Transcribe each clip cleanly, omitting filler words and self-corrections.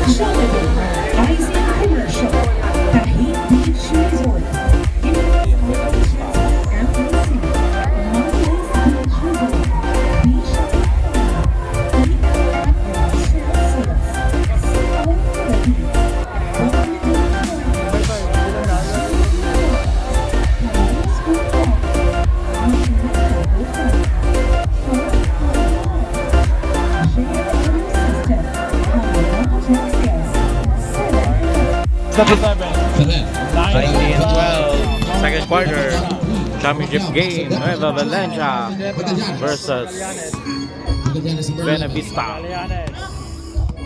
Icing Commercial, Tahit Beach Resort, FLC, Marvelous Beach Resort, Beach Second quarter, championship game, Nueva Valencia versus Benavista.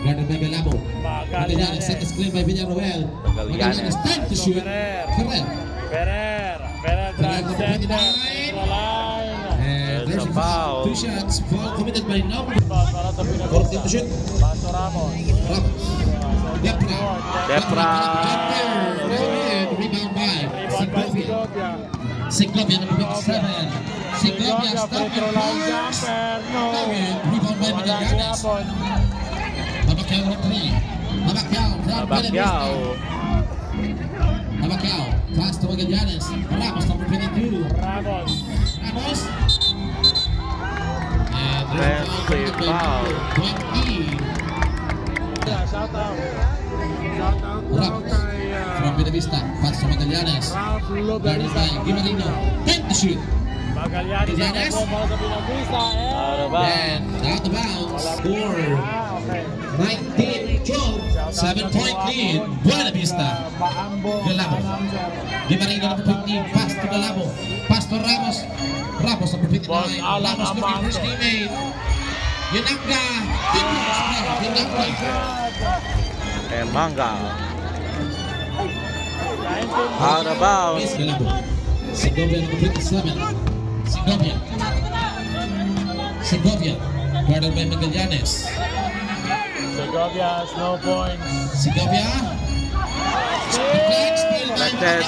Guarded by Galabo. Magallanes set the screen by Villarroel. Magallanes time to shoot. Ferrer. Ferrer drives center, central line. And There's there's a foul. Two shots. Foul committed by number Para sa 14 to Benavista. shoot. Paso Ramos. Ramos. Depra. Depra. Rebound by Rebound by Segovia. Segovia. Segovia number 57. Segovia Segovia, free throw line jumper. No. Rebound by Wala Magallanes. sinapon. Babakyao number 3. Babakyao. from Babakyao. Benavista. Babakyao. Pass to Magallanes. Ramos number 22. Ramos. Ramos. And there's a Penalty foul. 20. Shout out. Shout out daw Ramos kay from Benavista. Pass to Magallanes. Ralph Guarded Loberista. by Gimarino. 10 to shoot. Magallanes ang Magallanes. nagpo para sa Benavista. Out of Then bounds. out of bounds. Score. Okay. 19-12. 7-point lead. Buenavista. Galabo. Gimarino number 15. Pass to Galabo. Pass to Ramos. Ramos number 59. Boss Alan Ramos looking for his Amante. teammate. Yunanga. Yunanga. Emanga. Out of bounds. Miss Galabo. Segovia number 27. Segovia. Segovia. Guarded by Magallanes. Segovia has no points. Segovia. Collected.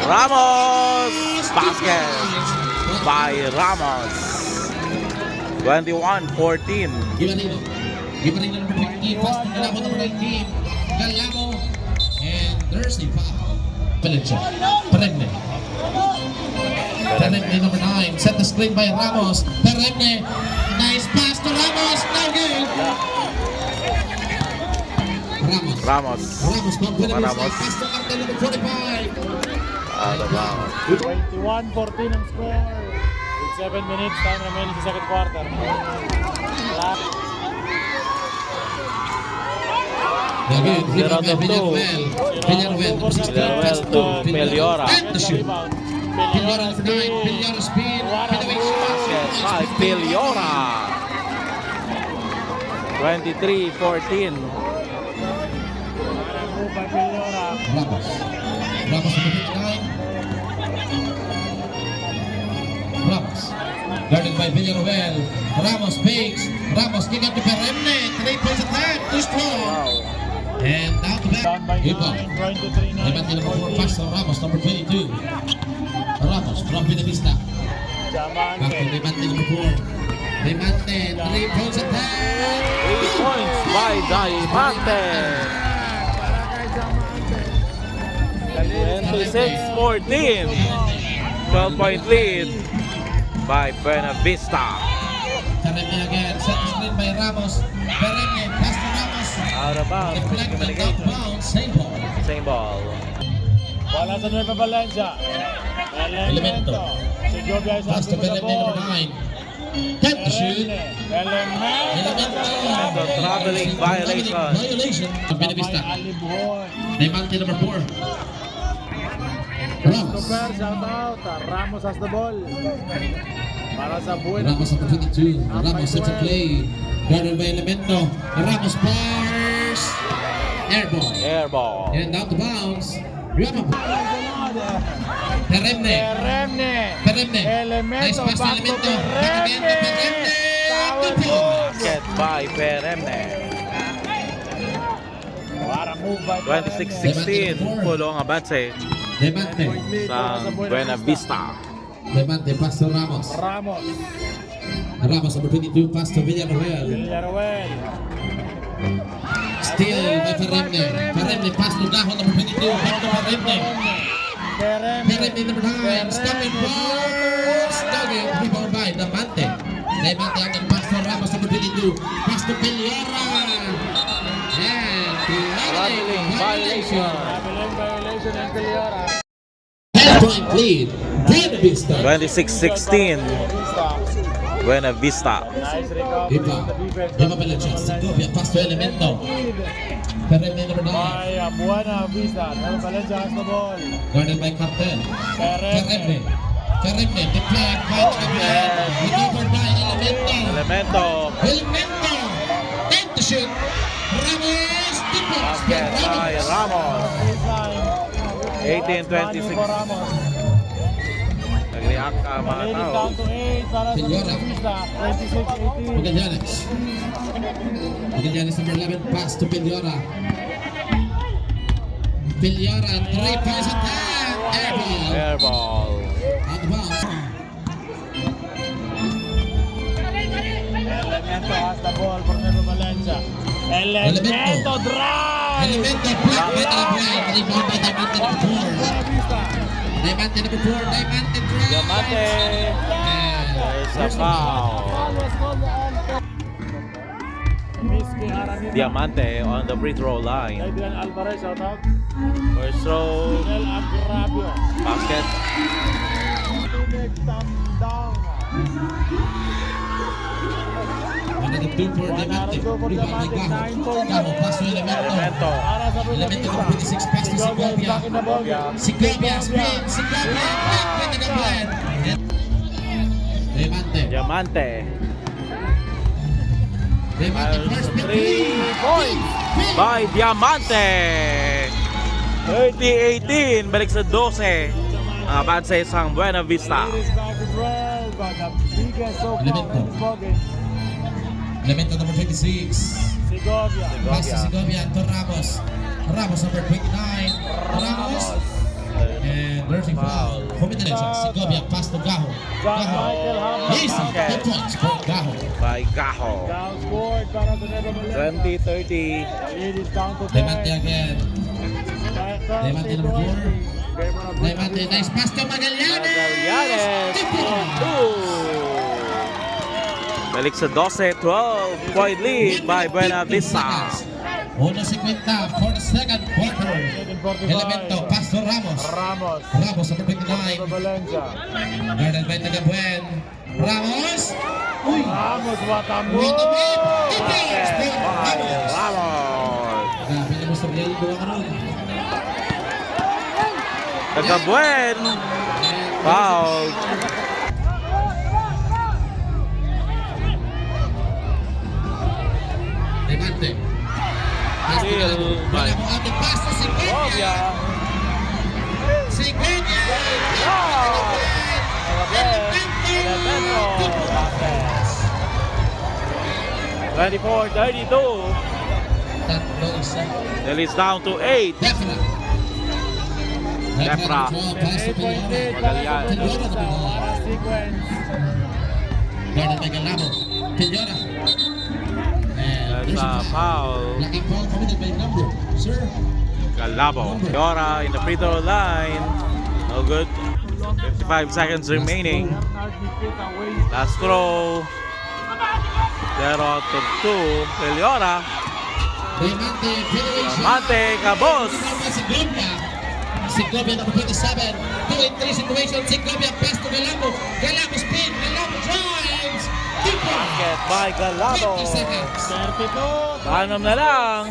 Ramos. Basket by Ramos. 21-14. Gimarino. Gimarino number 15. Pass to Galabo number 19. Galabo. And there's a foul. Valencia. Perenne. Perenne number 9. Set the screen by Ramos. Perenne. Nice pass to Ramos. No good. Ramos. Ramos. Ramos from Buenavista. Ramos. Pass to Artel number 45. Out of bounds. 21-14 ang score. With 7 minutes time remaining sa second quarter. Again, Zero rebound by to two. Villarroel. Villarroel number 16. Pass Villarroel to Meliora. And the shoot. Villora number 9. Villora speed. Benavista. Basket by Piliora. 23-14. Move by Piliora. Ramos. Ramos number 59. Ramos. Guarded by Villarroel. Ramos fakes. Ramos kick out to Perenne. 3 points attack. Too strong. Wow. And down to Down by back. Iba. 9, 23-9. Limante number 4 pass to Ramos. Number 22. Ramos from Benavista. Back to Diamante. Limante number 4. Limante. 3 points attack. 3 points by Diamante. 26-14. 12-point lead by Benavista. Perenne again. Set the screen by Ramos. Perenne. Pass to Ramos. Out of bounds. Deflected out of bounds. Same ball. Same ball. Wala sa Nueva Valencia. Elemento. Segovia is Pass to after the Perenne number ball. 9. 10 to shoot. Elemento. So, traveling violation. Violation. Benavista. Alibuhon. Diamante number 4. Ramos. Super, shout out. Ramos has the ball. Para sa Buena. Ramos number 22. Ramos sets a play. Guarded by Elemento. Ramos bars. Airball. Airball. And out of bounds. Ramos. Perenne. Perenne. Perenne. Elemento. Nice pass to Back to Elemento. Back again to Perenne. Power Two points. Basket by Perenne. Para move by 26-16. Pulong Abate Diamante. sa Buenavista. Diamante pass to Ramos. Ramos. Ramos number 22 pass to Villarroel. Villarroel. Still by Ferremne. Ferremne pass to Gaho, number 22. Back to Ferremne. Ferremne number 9. Stopping balls. Doggy. Rebound by Diamante. Diamante akan pass to Ramos, number 22. Pass to Peliora. And Traveling violation. Violation ng Piliora. 10-point lead. Buena Vista. 26-16. Buena Vista. Nice recovery Iba. in the defense. Iba pala siya. Segovia pass to Elemento. Ferremne number 9. By Buena Vista. Nueva Valencia has the ball. Guarded by Cartel. Ferremne. Ferremne. Deflect. Fight again. Recovered by Elemento. Elemento. Elemento. Time to shoot. Ramos. Deflects. Basket by Ramos. 18-26. Nag-react ka mga Ladies tao. down to 8 para sa Piliora. Buena Vista. 26-18. Magallanes. Magallanes number 11. Pass to Piliora. Piliora. 3 points attack. Airball. Air ball. Out of bounds. Elemento has the ball for Nueva Valencia. Elemento drive! Elemento block by Albright. Rebound by Diamante number 4. Buena Vista. Diamante number 4. Diamante drive. Diamante. And There's a foul. Miski Aranita. Diamante on the free throw line. Adrian Alvarez, shout out. First throw. Nel Agrabio. Basket. Tinig Tamdang. one of the 2 for Diamante. Rebound by Gaho. Gaho pass to Elemento. Elemento. Para sa Buena Elemento Vista. number 26. Pass to Segovia is back in the ball game. Segovia spin. Segovia back with the blend. Diamante. Diamante. Diamante first pick. 3 points by Diamante. 30-18. Balik sa 12. Bad sa isang Buena Vista. It is back to 12, but the biggest so far Elemento. in this ball game. Elemento number 26. Segovia. Pass to Segovia to Ramos. Ramos number 29. Ramos. And there's a foul. Committed siya. Segovia pass to Gaho. John Gaho. Michael Hamlet. Easy. 2 points for Gaho. By Gaho. Down scored para sa Nueva Valencia. 20-30. It is down to 10. Diamante again. Diamante number 4. Diamante, nice pass to Magallanes. Magallanes. 2 points. Balik sa 12. Point lead by Buena Vista. 1:50 for the second quarter. Elemento, pass to Ramos. Ramos. Ramos number Nueva 29. Valencia. Guarded by Tagabuen. Ramos. Uy. Ramos, what a What a move! move. It is Basket for by Ramos. Ramos. Grabe na mo sa real buwan ka nun. Tagabuen. Foul. Diamante. Pass to Still Galamo. by Galamo out the pass to Segovia. Segovia. Elemento. Basket. 24-32. Tatlo isa. Then it's down to 8. Defra. Defra. Pass to 8-point lead Piliora. para sa Buena Vista. What a sequence. Guarded by Galamo. Piliora. And That's there's a a foul. Lucky foul committed by number. Sir. Galabo. Yora in the free throw line. No good. 55 seconds remaining. Bernard Nikita waits. Last throw. 0 to 2. Peliora. Diamante. Federation. Mate Cabos. Segovia. Segovia number 27. 2-3 situation. Segovia pass to Galamo. Galamo spin. Galamo drives. Basket by Galabo. 20 seconds. 32. Tanam na lang.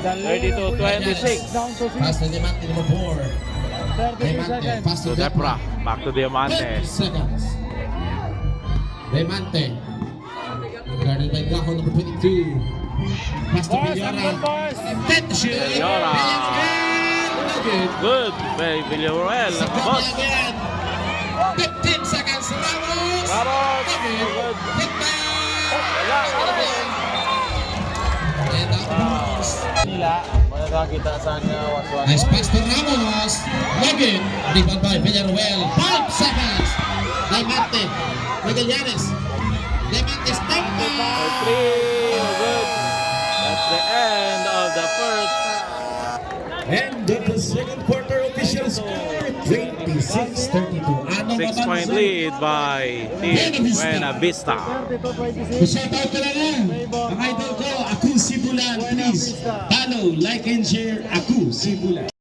The lead of Buena 32-26. Vista down to Pass 6. to Diamante number 4. 32 Diamante. seconds. Pass to To Depra. Back to 20 Diamante. seconds. Diamante. Guarded by Gaho number 22. Pass to Bars and Piliora. good bars. 10 to shoot. Piliora. No good. Good by Villarreal. Segovia Boss. again. 15 seconds. Ramos. Ramos. No good. Good. Hit back. Wala. And out of bounds. Nila, makakakita saan na waswas. Nice pass to Ramos. No good. Rebound by Villarreal. 5 seconds. Diamante. Magallanes. Diamante step back. 3. Good. That's the end of the first half. And the second quarter official score, 26-32. Anong 6-point lead by Team Buena Vista. 32-26. Shoutout ko lang ang idol ko, Aku Sibulan. Please follow, like and share Aku Sibulan.